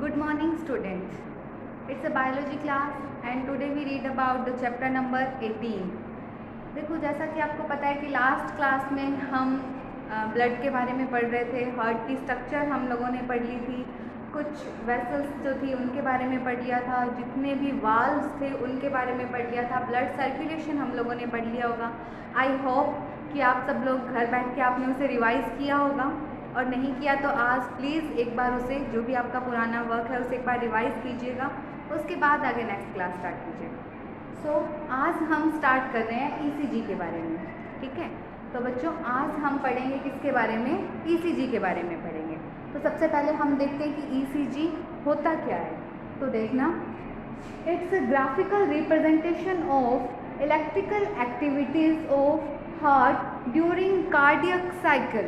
Good morning students. It's a biology class and today we read about the chapter number 18. देखो जैसा कि आपको पता है कि लास्ट क्लास में हम ब्लड के बारे में पढ़ रहे थे, हार्ट की स्ट्रक्चर हम लोगों ने पढ़ ली थी, कुछ वेसल्स जो थी उनके बारे में पढ़ लिया था, जितने भी वाल्व्स थे उनके बारे में पढ़ लिया था, ब्लड सर्कुलेशन हम लोगों ने पढ़ लिया होगा। आई होप कि आप सब लोग घर बैठ के आपने उसे रिवाइज़ किया होगा और नहीं किया तो आज प्लीज़ एक बार उसे जो भी आपका पुराना वर्क है उसे एक बार रिवाइज़ कीजिएगा, उसके बाद आगे नेक्स्ट क्लास स्टार्ट कीजिएगा। आज हम स्टार्ट कर रहे हैं ईसीजी के बारे में, ठीक है। तो बच्चों आज हम पढ़ेंगे किसके बारे में? ईसीजी के बारे में पढ़ेंगे। तो सबसे पहले हम देखते हैं कि ईसीजी होता क्या है। तो देखना, it's a graphical representation of electrical activities of heart during cardiac cycle.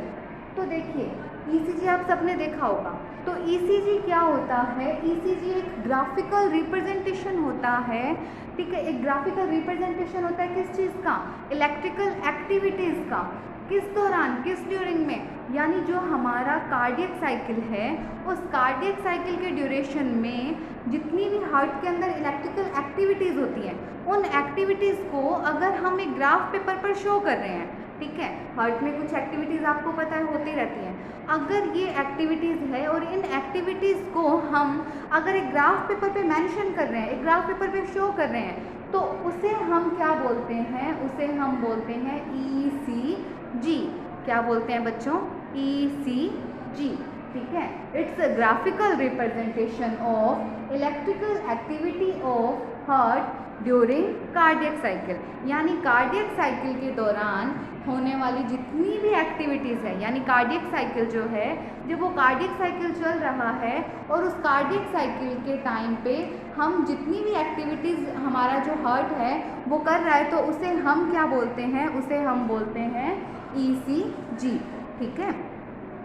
तो देखिए ईसीजी आप सबने देखा होगा। तो ईसीजी क्या होता है? ईसीजी एक ग्राफिकल रिप्रेजेंटेशन होता है, ठीक है। एक ग्राफिकल रिप्रेजेंटेशन होता है किस चीज़ का? इलेक्ट्रिकल एक्टिविटीज़ का। किस दौरान, किस ड्यूरिंग में? यानी जो हमारा कार्डियक साइकिल है उस कार्डियक साइकिल के ड्यूरेशन में जितनी भी हार्ट के अंदर इलेक्ट्रिकल एक्टिविटीज़ होती हैं उन एक्टिविटीज़ को अगर हम एक ग्राफ पेपर पर शो कर रहे हैं, ठीक है। हार्ट में कुछ एक्टिविटीज़ आपको पता है होती रहती हैं। अगर ये एक्टिविटीज़ है और इन एक्टिविटीज़ को हम अगर एक ग्राफ पेपर पे मेंशन कर रहे हैं, एक ग्राफ पेपर पे शो कर रहे हैं, तो उसे हम क्या बोलते हैं? उसे हम बोलते हैं ईसीजी। क्या बोलते हैं बच्चों? ईसीजी, ठीक है। It's a graphical representation of electrical activity of heart during cardiac cycle. यानी कार्डियक साइकिल के दौरान होने वाली जितनी भी एक्टिविटीज़ है, यानी कार्डियक साइकिल जो है, जब वो कार्डियक साइकिल चल रहा है और उस कार्डियक साइकिल के टाइम पे हम जितनी भी एक्टिविटीज़ हमारा जो हार्ट है वो कर रहा है, तो उसे हम क्या बोलते हैं? उसे हम बोलते हैं ईसीजी, ठीक है।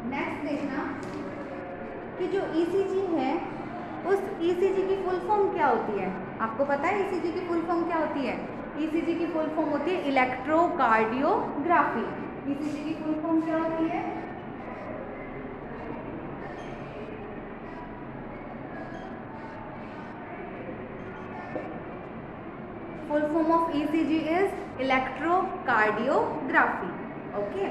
नेक्स्ट देखना कि जो ईसीजी है उस ईसीजी की फुल फॉर्म क्या होती है? आपको पता है ईसीजी की फुल फॉर्म क्या होती है? ईसीजी की फुल फॉर्म होती है इलेक्ट्रोकार्डियोग्राफी। ईसीजी की फुल फॉर्म क्या होती है? Full form of ECG is electrocardiography, okay.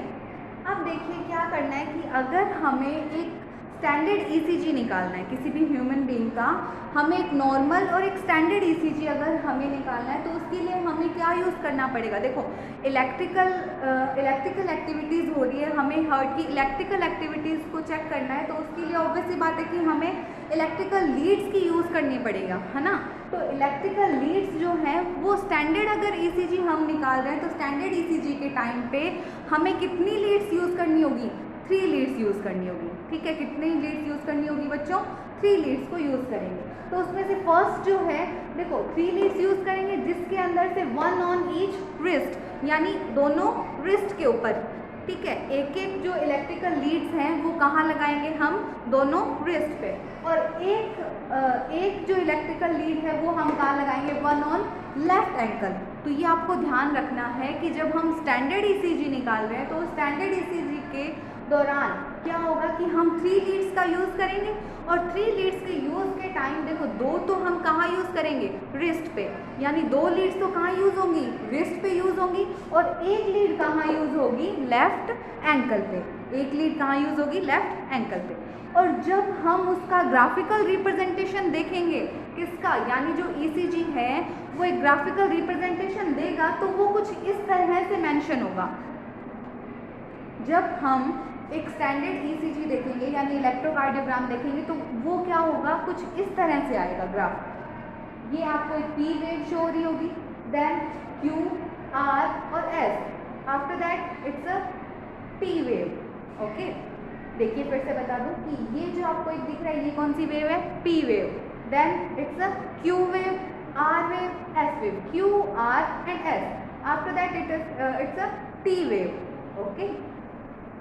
अब देखिए क्या करना है कि अगर हमें एक स्टैंडर्ड ईसीजी निकालना है किसी भी ह्यूमन बीइंग का, हमें एक नॉर्मल और एक स्टैंडर्ड ईसीजी अगर हमें निकालना है तो उसके लिए हमें क्या यूज़ करना पड़ेगा? देखो इलेक्ट्रिकल एक्टिविटीज़ हो रही है, हमें हार्ट की इलेक्ट्रिकल एक्टिविटीज़ को चेक करना है, तो उसके लिए ऑब्वियस सी बात है कि हमें इलेक्ट्रिकल लीड्स की यूज़ करनी पड़ेगा, है ना। तो इलेक्ट्रिकल लीड्स जो हैं वो स्टैंडर्ड अगर ईसीजी हम निकाल रहे हैं तो स्टैंडर्ड ईसीजी के टाइम पे हमें कितनी लीड्स यूज़ करनी होगी? 3 लीड्स यूज़ करनी होगी, ठीक है। कितनी लीड्स यूज़ करनी होगी बच्चों? 3 लीड्स को यूज़ करेंगे। तो उसमें से फर्स्ट जो है, देखो 3 लीड्स यूज़ करेंगे जिसके अंदर से 1 ऑन ईच रिस्ट, यानी दोनों रिस्ट के ऊपर, ठीक है। एक एक जो इलेक्ट्रिकल लीड्स हैं वो कहाँ लगाएंगे हम? दोनों रिस्ट पे। और एक जो इलेक्ट्रिकल लीड है वो हम कहाँ लगाएंगे? 1 ऑन लेफ्ट एंकल। तो ये आपको ध्यान रखना है कि जब हम स्टैंडर्ड ईसीजी निकाल रहे हैं तो स्टैंडर्ड ईसीजी के दौरान क्या होगा कि हम 3 लीड्स का यूज़ करेंगे और 3 लीड्स के यूज़ के टाइम देखो 2 तो हम कहाँ यूज़ करेंगे? रिस्ट पे, यानी 2 लीड्स तो कहाँ यूज़ होंगी? रिस्ट पे यूज़ होंगी। और एक लीड कहाँ यूज़ होगी? लेफ्ट एंकल पे। एक लीड कहाँ यूज़ होगी? लेफ्ट एंकल पे। और जब हम उसका ग्राफिकल रिप्रेजेंटेशन देखेंगे किसका, यानी जो ईसीजी है वो एक ग्राफिकल रिप्रेजेंटेशन देगा तो वो कुछ इस तरह से मेंशन होगा। जब हम एक स्टैंडर्ड ईसीजी देखेंगे यानी इलेक्ट्रोकार्डियोग्राम देखेंगे तो वो क्या होगा? कुछ इस तरह से आएगा ग्राफ। ये आपको एक पी वेव शो हो रही होगी, देन क्यू, आर और S. After that it's a T wave, okay. देखिए फिर से बता दूं कि ये जो आपको एक दिख रहा है ये कौन सी वेव है? P wave. Then it's a Q wave, R wave, S wave. Q, R and S. After that it's a T wave, okay.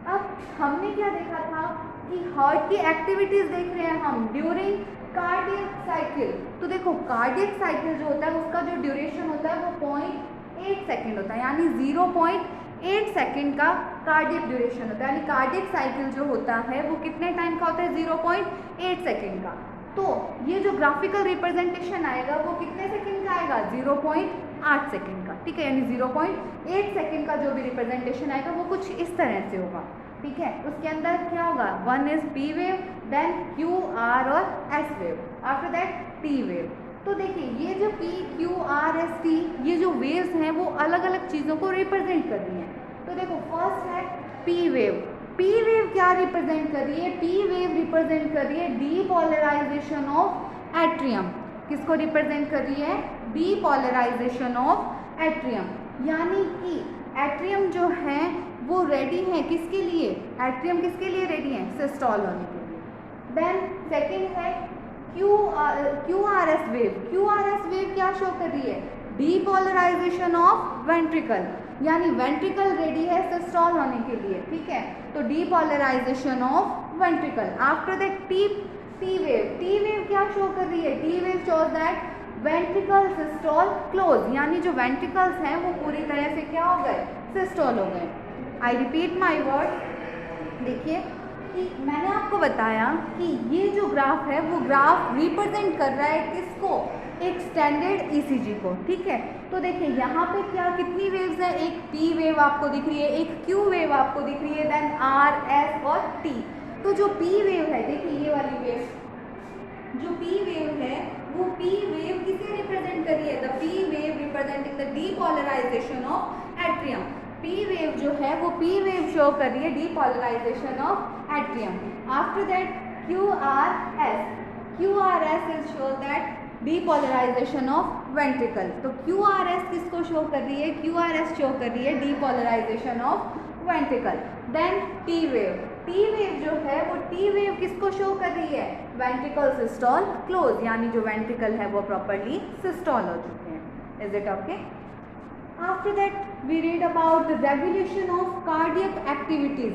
अब हमने क्या देखा था कि हार्ट की एक्टिविटीज़ देख रहे हैं हम ड्यूरिंग कार्डियक साइकिल। तो देखो कार्डियक साइकिल जो होता है उसका जो ड्यूरेशन होता है वो 0.8 सेकेंड होता है, यानी 0.8 सेकेंड का कार्डियक ड्यूरेशन होता है। यानी कार्डियक साइकिल जो होता है वो कितने टाइम का होता है? 0.8 सेकेंड का। तो ये जो ग्राफिकल रिप्रेजेंटेशन आएगा वो कितने सेकंड का आएगा, 0.8 सेकंड का, ठीक है, यानी 0.8 सेकंड का जो भी रिप्रेजेंटेशन आएगा वो कुछ इस तरह से होगा, ठीक है। उसके अंदर क्या होगा, one is P wave, then Q R और S wave, after that T wave. तो देखिए ये जो P Q R S T ये जो वेव्स हैं वो अलग अलग चीज़ों को रिप्रेजेंट कर रही हैं। तो देखो फर्स्ट है पी वेव। पी वेव क्या रिप्रेजेंट कर रही है, पी वेव रिप्रेजेंट कर रही है डीपोलराइजेशन ऑफ एट्रियम। किसको रिप्रेजेंट कर रही है, डीपोलराइजेशन ऑफ एट्रियम, यानी कि एट्रियम जो है वो रेडी है किसके लिए, एट्रियम किसके लिए रेडी है, सिस्टोल होने के लिए। देन सेकेंड है Q R S wave. Q R S wave क्या शो कर रही है, डीपोलराइजेशन ऑफ वेंट्रिकल, यानी वेंट्रिकल रेडी है सिस्टोल होने के लिए, ठीक है। तो depolarization of ventricle. After that T wave. T wave क्या शो कर रही है, T wave shows that ventricle systole close, यानी जो वेंट्रिकल्स हैं वो पूरी तरह से क्या हो गए, सिस्टोल हो गए। आई रिपीट माई वर्ड, देखिए कि मैंने आपको बताया कि ये जो ग्राफ है वो ग्राफ रिप्रेजेंट कर रहा है किसको, एक स्टैंडर्ड ईसीजी को, ठीक है। तो देखिए यहाँ पे क्या कितनी वेव्स है, एक पी वेव आपको दिख रही है, एक क्यू वेव आपको दिख रही है, देन आर एस और टी। तो जो पी वेव है, देखिए ये वाली वेव, जो पी वेव है वो पी वेव किसे रिप्रेजेंट कर रही है, the P wave representing the depolarization of atrium. P wave जो है वो पी वेव शो कर रही है depolarization of atrium. After that Q R S is show that depolarization of ventricle. तो क्यू आर एस किसको शो कर रही है, क्यू आर एस शो कर रही है depolarization of ventricle. Then T wave. T wave जो है वो टी वेव किसको शो कर रही है, वेंट्रिकल सिस्टोल क्लोज, यानी जो वेंट्रिकल है वो प्रॉपर्ली सिस्टोल हो चुके हैं। Is it okay? After that we read about the regulation of cardiac activities.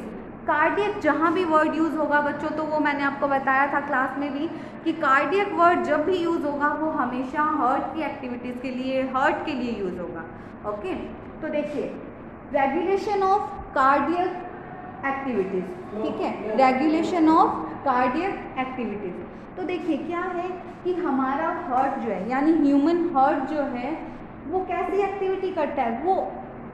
Cardiac जहाँ भी वर्ड यूज़ होगा बच्चों, तो वो मैंने आपको बताया था क्लास में भी कि कार्डियक वर्ड जब भी यूज़ होगा वो हमेशा हार्ट की एक्टिविटीज़ के लिए, हार्ट के लिए यूज़ होगा। ओके, तो देखिए रेगुलेशन ऑफ कार्डियक एक्टिविटीज़, ठीक है, रेगुलेशन ऑफ कार्डियक एक्टिविटीज़। तो देखिए क्या है कि हमारा हार्ट जो है, यानी ह्यूमन हार्ट जो है वो कैसी एक्टिविटी करता है, वो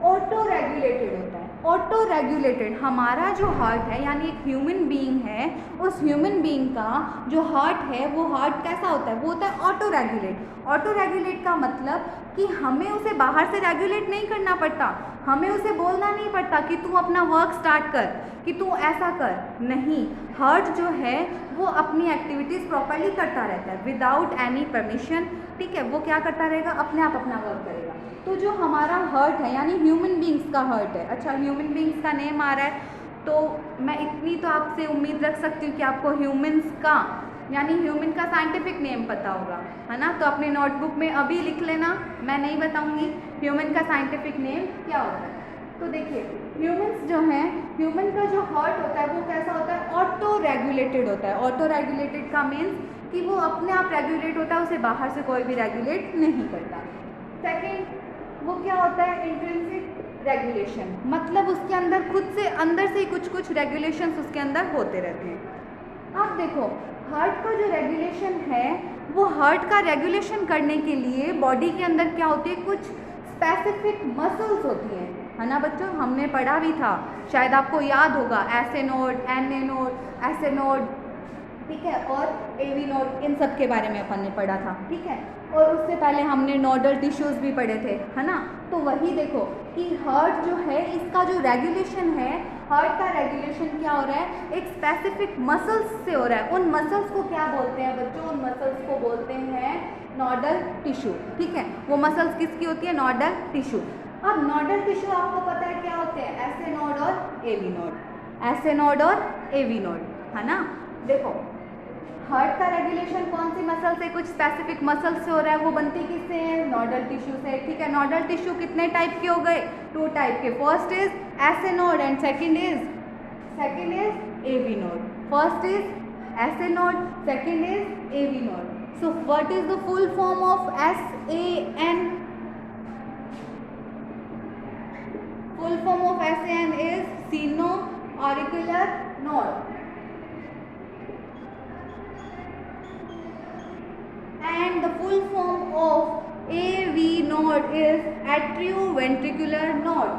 ऑटो रेगुलेटेड होता है। ऑटो रेगुलेटेड हमारा जो हार्ट है, यानी एक ह्यूमन बीइंग है, उस ह्यूमन बीइंग का जो हार्ट है वो हार्ट कैसा होता है, वो होता है ऑटो रेगुलेट। ऑटो रेगुलेट का मतलब कि हमें उसे बाहर से रेगुलेट नहीं करना पड़ता, हमें उसे बोलना नहीं पड़ता कि तू अपना वर्क स्टार्ट कर, कि तू ऐसा कर, नहीं, हार्ट जो है वो अपनी एक्टिविटीज़ प्रॉपरली करता रहता है विदाउट एनी परमिशन, ठीक है, वो क्या करता रहेगा, अपने आप अपना वर्क करेगा। तो जो हमारा हार्ट है, यानी ह्यूमन बींग्स का हार्ट है, अच्छा ह्यूमन बींग्स का नेम आ रहा है, तो मैं इतनी तो आपसे उम्मीद रख सकती हूँ कि आपको ह्यूमन्स का, यानी ह्यूमन का साइंटिफिक नेम पता होगा, है ना। तो अपनी नोटबुक में अभी लिख लेना, मैं नहीं बताऊँगी ह्यूमन का साइंटिफिक नेम क्या होता है। तो देखिए ह्यूमन्स जो हैं, ह्यूमन का जो हार्ट होता है वो कैसा होता है, ऑटो रेगुलेटेड होता है। ऑटो रेगुलेटेड का मीन्स कि वो अपने आप रेगुलेट होता है, उसे बाहर से कोई भी रेगुलेट नहीं करता। सेकेंड, वो क्या होता है, इंट्रिंसिक रेगुलेशन, मतलब उसके अंदर खुद से अंदर से ही कुछ कुछ रेगुलेशंस उसके अंदर होते रहते हैं। अब देखो हार्ट का जो रेगुलेशन है, वो हार्ट का रेगुलेशन करने के लिए बॉडी के अंदर क्या होती है, कुछ स्पेसिफिक मसल्स होती हैं, है ना बच्चों, हमने पढ़ा भी था, शायद आपको याद होगा, ऐसे नोड, एन ए नोड, ऐसे नोड, ठीक है, और एवी नोड, इन सब के बारे में अपन ने पढ़ा था, ठीक है। और उससे पहले हमने नोडल टिश्यूज़ भी पढ़े थे, है ना। तो वही देखो कि हार्ट जो है इसका जो रेगुलेशन है, हार्ट का रेगुलेशन क्या हो रहा है, एक स्पेसिफिक मसल्स से हो रहा है। उन मसल्स को क्या बोलते हैं बच्चों, उन मसल्स को बोलते हैं नोडल टिश्यू, ठीक है। वो मसल्स किसकी होती है, नोडल टिश्यू। अब नोडल टिश्यू आपको पता है क्या होते हैं, ऐसे नोड और एवी नोड, ऐसे नोड और एवी नोड, है ना। देखो हार्ट का रेगुलेशन कौन सी मसल से, कुछ स्पेसिफिक मसल से हो रहा है, वो बनती किससे है, नोडल टिश्यू से, ठीक है। नोडल टिश्यू कितने टाइप के हो गए, 2 टाइप के, first is SA node and second is AV node. First is SA node, second is AV node. So what is the full form of SAN? Full form of SAN is sino-auricular node. Node is atrioventricular node.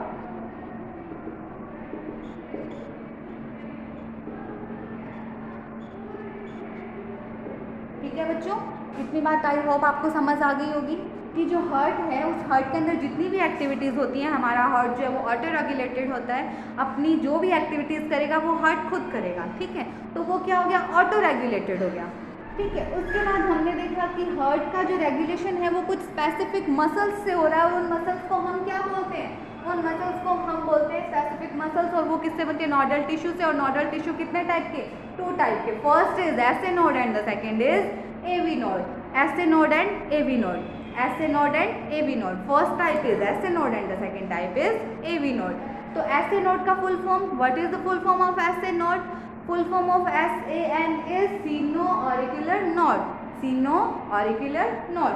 ठीक है बच्चों, इतनी बात I hope आपको समझ आ गई होगी कि जो हार्ट है उस हार्ट के अंदर जितनी भी एक्टिविटीज़ होती हैं, हमारा हार्ट जो है वो ऑटो रेगुलेटेड होता है, अपनी जो भी एक्टिविटीज़ करेगा वो हार्ट खुद करेगा। ठीक है, तो वो क्या हो गया, ऑटो रेगुलेटेड हो गया। ठीक है, उसके बाद हमने देखा कि हार्ट का जो रेगुलेशन है वो कुछ स्पेसिफिक मसल्स से हो रहा है, और उन मसल्स को हम क्या बोलते हैं, उन मसल्स को हम बोलते हैं स्पेसिफिक मसल्स। और वो किससे बनती है, नोडल टिश्यू से। और नोडल टिश्यू कितने टाइप के, 2 टाइप के। First is SA node and the second is AV node. SA node and AV node, SA node and AV node. First type is SA node and the second type is AV node. तो SA node का full form, what is the full form of SA node? Full form of SAN is sino-auricular node, sino-auricular node.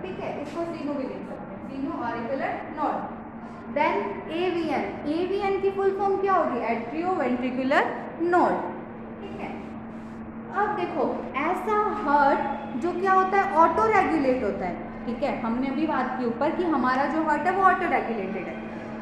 ठीक है, इसको sino भी लिख सकते हैं, sino-auricular node. Then AVN, AVN की फुल फॉर्म क्या होगी, एट्रियोवेंट्रिकुलर नोड। ठीक है, अब देखो ऐसा हार्ट जो क्या होता है, ऑटो रेगुलेट होता है। ठीक है, हमने अभी बात की ऊपर कि हमारा जो हार्ट है वो ऑटो रेगुलेटेड है।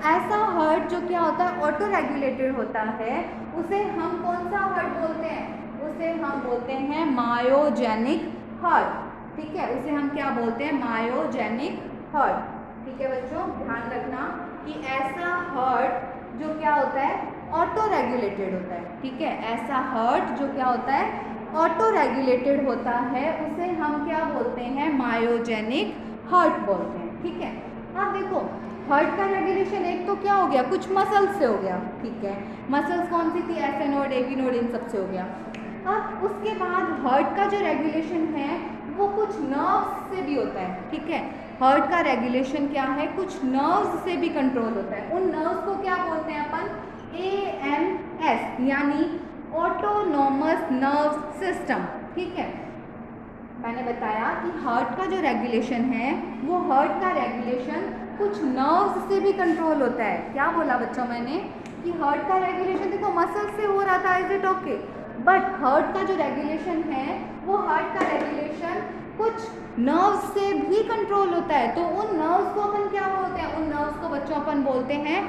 ऐसा हार्ट जो क्या होता है, ऑटो रेगुलेटेड होता है, उसे हम कौन सा हार्ट बोलते हैं, उसे हम बोलते हैं मायोजेनिक हार्ट। ठीक है, उसे हम क्या बोलते हैं, मायोजेनिक हार्ट। ठीक है बच्चों, ध्यान रखना कि ऐसा हार्ट जो क्या होता है, ऑटो रेगुलेटेड होता है। ठीक है, ऐसा हार्ट जो क्या होता है, ऑटो रेगुलेटेड होता है, उसे हम क्या बोलते हैं, मायोजेनिक हार्ट बोलते हैं। ठीक है, अब देखो हार्ट का रेगुलेशन एक तो क्या हो गया, कुछ मसल्स से हो गया। ठीक है, मसल्स कौन सी थी, एसे नोड, एवी नोड, इन सब से हो गया। अब उसके बाद हार्ट का जो रेगुलेशन है वो कुछ नर्व्स से भी होता है। ठीक है, हार्ट का रेगुलेशन क्या है, कुछ नर्व्स से भी कंट्रोल होता है। उन नर्व्स को क्या बोलते हैं अपन, ANS, यानी ऑटोनोमस नर्व सिस्टम। ठीक है, मैंने बताया कि हार्ट का जो रेगुलेशन है वो हार्ट का रेगुलेशन कुछ नर्व्स से भी कंट्रोल होता है। क्या बोला बच्चों मैंने कि हार्ट का रेगुलेशन देखो मसल से हो रहा था, is it okay, but heart का जो रेगुलेशन है वो हार्ट का रेगुलेशन कुछ नर्व्स से भी कंट्रोल होता है। तो उन नर्व्स को अपन क्या बोलते हैं, उन नर्व्स को बच्चों अपन बोलते हैं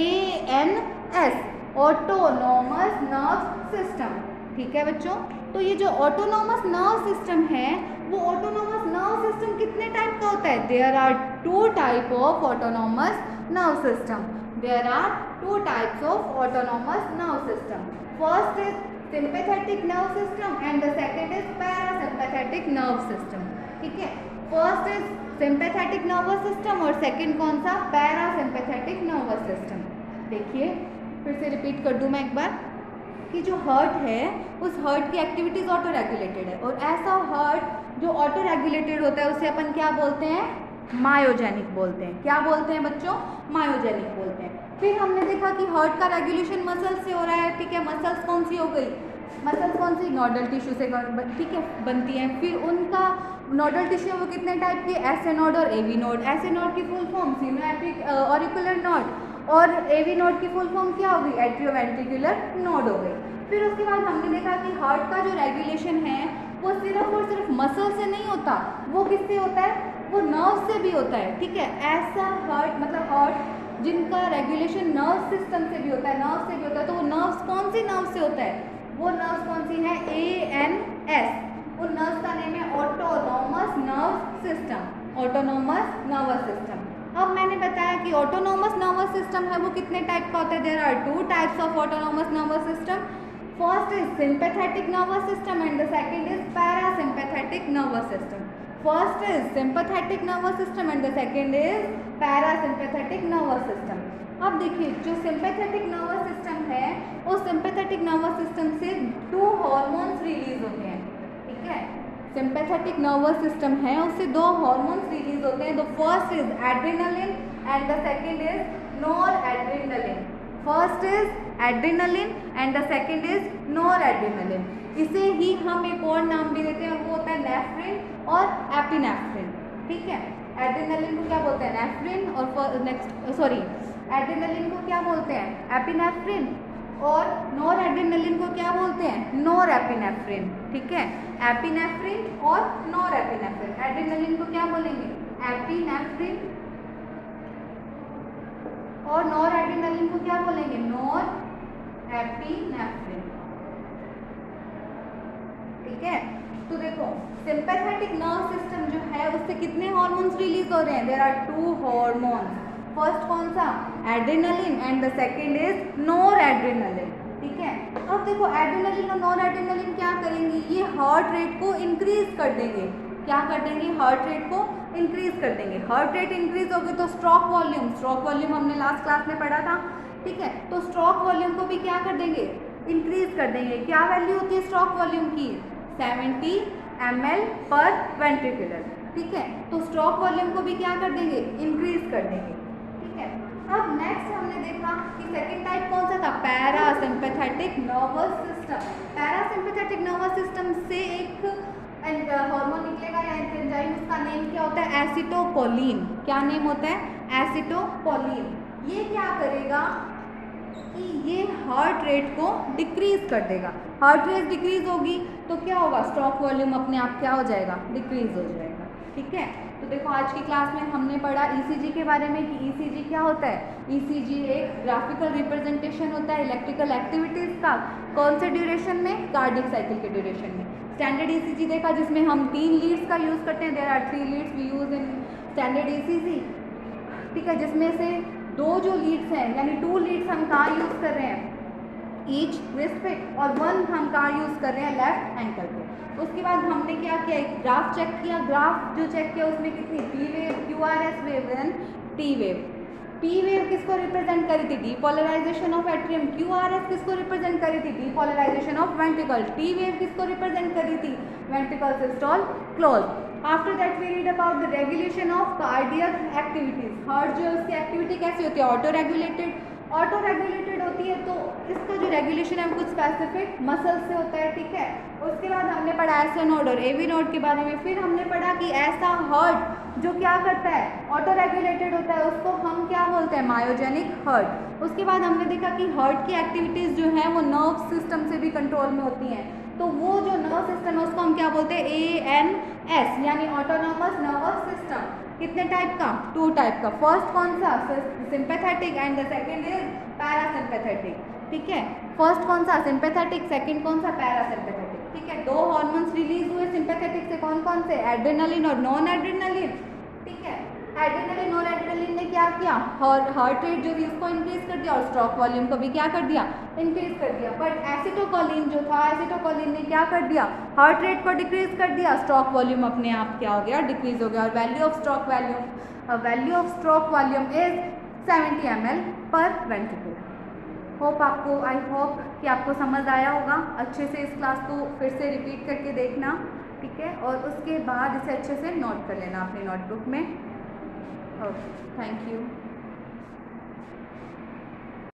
ANS, ऑटोनोमस नर्व सिस्टम। ठीक है बच्चों, तो ये जो ऑटोनोमस नर्व सिस्टम है वो ऑटोनोमस नर्व सिस्टम कितने टाइप का होता है, there are 2 type of autonomous nerve system, there are 2 types of autonomous nerve system. First is sympathetic nerve system and the second is parasympathetic nerve system। ठीक है, first is sympathetic nervous system और second कौन सा, parasympathetic nervous system। देखिए फिर से repeat कर दूं मैं एक बार कि जो हार्ट है उस हार्ट की एक्टिविटीज ऑटो रेगुलेटेड है, और ऐसा हार्ट जो ऑटो रेगुलेटेड होता है उसे अपन क्या बोलते हैं, मायोजेनिक बोलते हैं। क्या बोलते हैं बच्चों, मायोजेनिक बोलते हैं। फिर हमने देखा कि हार्ट का रेगुलेशन मसल्स से हो रहा है। ठीक है, मसल्स कौन सी हो गई, मसल्स कौन सी, नोडल टिश्यू से ठीक है बनती हैं। फिर उनका नोडल टिश्यू वो कितने टाइप के, एसे नोड और एवी नोड। एसे नोड की फुल फॉर्म सीनो-ऑरिकुलर नोड, और एवी नोड की फुल फॉर्म क्या होगी, एट्रियोवेंट्रिकुलर नोड हो गई। फिर उसके बाद हमने देखा कि हार्ट का जो रेगुलेशन है वो सिर्फ और सिर्फ मसल से नहीं होता, वो किससे होता है, वो नर्व से भी होता है। ठीक है, ऐसा हार्ट मतलब हार्ट जिनका रेगुलेशन नर्व सिस्टम से भी होता है, नर्व से भी होता है, तो वो नर्व्स कौन सी नर्व से होता है, वो नर्व्स कौन सी है, ANS। उन नर्व्स का नेम है autonomous nerve system, autonomous nervous system. अब मैंने बताया कि ऑटोनोमस नर्वस सिस्टम है वो कितने टाइप का होता है, there are 2 types of autonomous nervous system. First is sympathetic nervous system and the second is parasympathetic nervous system. First is sympathetic nervous system and the second is parasympathetic nervous system. अब देखिए जो sympathetic nervous system है उस sympathetic nervous system से 2 hormones release होते हैं। ठीक है, सिंपैथेटिक नर्वस सिस्टम है उससे 2 हार्मोन्स रिलीज होते हैं। The first is adrenaline and the second is noradrenaline. First is adrenaline and the second is noradrenaline. इसे ही हम एक और नाम भी देते हैं और वो होता है नेफ्रिन और एपिनेफ्रिन। ठीक है, एड्रेनालिन को क्या बोलते हैं, नेफ्रिन, और नेक्स्ट एड्रेनालिन को क्या बोलते हैं, एपिनेफ्रिन, और नॉरएड्रेनालिन को क्या बोलते हैं, नॉरएपिनेफ्रिन। ठीक है, एपिनेफ्रिन और नॉरएपिनेफ्रिन। एड्रेनालिन को क्या बोलेंगे, एपिनेफ्रिन, और नॉर एड्रेनालिन को क्या बोलेंगे? Nor epinephrine. ठीक है, तो देखो सिंपैथेटिक नर्व सिस्टम जो है उससे कितने हार्मोन्स रिलीज हो रहे हैं? There are 2 hormones. फर्स्ट कौन सा? Adrenaline, and the second is nor adrenaline. ठीक है, अब देखो एड्रेनालिन और नॉर एड्रेनालिन क्या करेंगी? ये हार्ट रेट को इंक्रीज कर देंगे। क्या कर देंगे? हार्ट रेट को इंक्रीज कर देंगे। हार्ट रेट इंक्रीज होगी तो स्ट्रोक वॉल्यूम हमने लास्ट क्लास में पढ़ा था। ठीक है, तो स्ट्रोक वॉल्यूम को भी क्या कर देंगे? इंक्रीज कर देंगे। क्या वैल्यू होती है स्ट्रोक वॉल्यूम की? 70 ml पर वेंट्रिकुलर। ठीक है, तो स्ट्रोक वॉल्यूम को भी क्या कर देंगे? इंक्रीज कर देंगे। ठीक है, अब नेक्स्ट हमने देखा कि सेकंड टाइप कौन सा था? Parasympathetic nervous system. Parasympathetic nervous system से एक हार्मोन निकलेगा या एंजाइम, उसका नेम क्या होता है? एसिटोकोलिन। क्या नेम होता है? एसिटोकोलिन। ये क्या करेगा कि ये हार्ट रेट को डिक्रीज कर देगा। हार्ट रेट डिक्रीज होगी तो क्या होगा? स्ट्रोक वॉल्यूम अपने आप क्या हो जाएगा? डिक्रीज हो जाएगा। ठीक है, तो देखो आज की क्लास में हमने पढ़ा ईसीजी के बारे में कि ईसीजी क्या होता है? ईसीजी एक ग्राफिकल रिप्रेजेंटेशन होता है इलेक्ट्रिकल एक्टिविटीज का। कौन से ड्यूरेशन में? कार्डियक साइकिल के ड्यूरेशन में। स्टैंडर्ड ईसीजी देखा जिसमें हम 3 लीड्स का यूज करते हैं। There are 3 leads we use in standard ECG. ठीक है, जिसमें से 2 जो लीड्स हैं यानी 2 लीड्स हम कहाँ यूज कर रहे हैं? ईच रिस्ट पे, और 1 हम कहाँ यूज कर रहे हैं? लेफ्ट एंकल पे। उसके बाद हमने क्या किया? एक ग्राफ चेक किया। ग्राफ जो चेक किया उसमें कितनी P wave, QRS wave and T wave. P wave किसको रिप्रेजेंट करी थी? Depolarization of atrium. क्यूआरएस किसको रिप्रेजेंट करी थी? Depolarization of ventricle. T wave किसको रिप्रेजेंट करी थी? Ventricle systole close. After that we read about the regulation of cardiac activities. Heart जो है उसकी एक्टिविटी कैसी होती है? Auto regulated. ऑटो रेगुलेटेड होती है तो इसका जो रेगुलेशन है वो कुछ स्पेसिफिक मसल से होता है। ठीक है, उसके बाद हमने पढ़ा एसओ नोड और एवी नोड के बारे में। फिर हमने पढ़ा कि ऐसा हार्ट जो क्या करता है? ऑटो रेगुलेटेड होता है, उसको हम क्या बोलते हैं? Myogenic heart. उसके बाद हमने देखा कि हार्ट की एक्टिविटीज़ जो है वो नर्व सिस्टम से भी कंट्रोल में होती हैं। तो वो जो नर्व सिस्टम है उसको हम क्या बोलते हैं? ANS यानी ऑटोनोमस नर्वस सिस्टम। कितने टाइप का? 2 टाइप का। फर्स्ट कौन सा? Sympathetic, and the second is parasympathetic. ठीक है, फर्स्ट कौन सा? सिंपैथेटिक। सेकंड कौन सा? पैरासिम्पैथेटिक। ठीक है, 2 हार्मोन्स रिलीज हुए सिंपैथेटिक से। कौन कौन से? एड्रेनालिन और नॉन एड्रेनालिन। ठीक है, एड्रेनालिन और एड्रेनालिन ने क्या किया? हार्ट रेट जो थी उसको इंक्रीज कर दिया और स्ट्रोक वॉल्यूम को भी क्या कर दिया? इंक्रीज कर दिया। बट एसिटोकोलिन जो था, एसिटोकोलिन ने क्या कर दिया? हार्ट रेट को डिक्रीज कर दिया, स्ट्रोक वॉल्यूम अपने आप क्या हो गया? डिक्रीज हो गया। और value of stroke volume is 70 ml पर वेंट्रिकुलर। आई होप कि आपको समझ आया होगा। अच्छे से इस क्लास को फिर से रिपीट करके देखना। ठीक है, और उसके बाद इसे अच्छे से नोट कर लेना अपनी नोटबुक में। Okay, thank you.